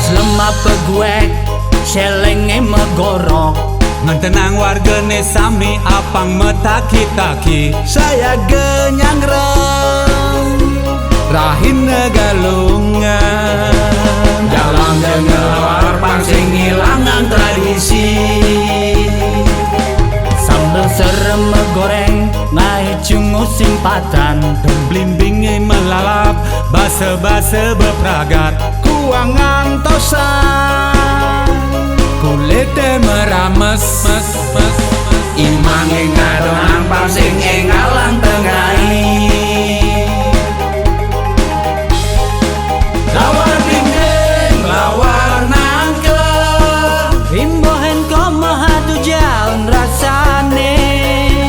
Lemah peguek, selenge megorok, ngentenang wargane sami apang metaki-taki. saya genyang reng, Rahim negalungan, dalam dengar pangsing ngilangan tradisi. Sambel serem megoreng, naik cungu simpatan, dan blimbinge melalap, base-base bepragat. kuangan tosan, Kulite merames, imange ngadonang pangsing ing alang tengahi. Lawar dinding, lawar nangke, imbohen komahatu jaun rasane.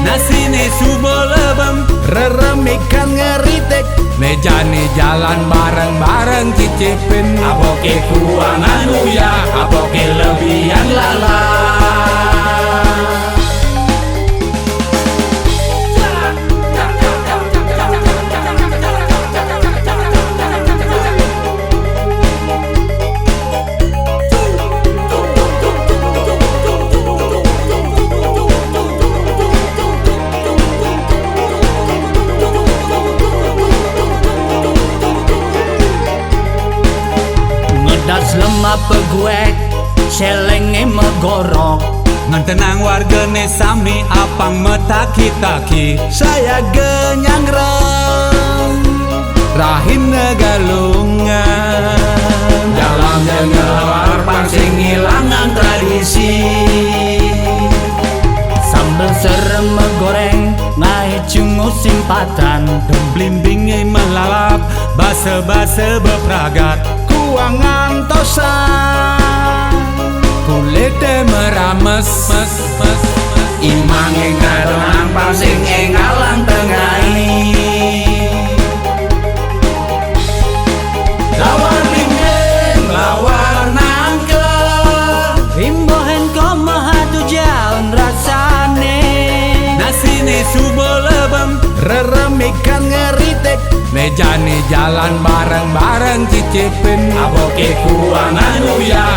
nasine subo lebem, Reremikan ngeritek, mejane jalan bareng-bareng cicipin. aboke kuangan uya, aboke lebihan lala. Das lemah peguek, selenge megorok, ngentenang wargane sami apang metaki-taki. saya genyang reng, Rahim negalungan, dalam dengar pangsing ngilangan tradisi. Sambel serem megoreng, naik cungu simpatan, dan blimbinge melalap, base-base bepragat. kuangan tosan, Kulite merames, imange ngadonang pangsing ing alang tengahi. Lawar dinding, lawar nangke, imbohen komahatu jaun rasane. nasine subo lebem, Reremikan ngeritek, mejane jalan bareng-bareng cicipin. aboke kuangan uya,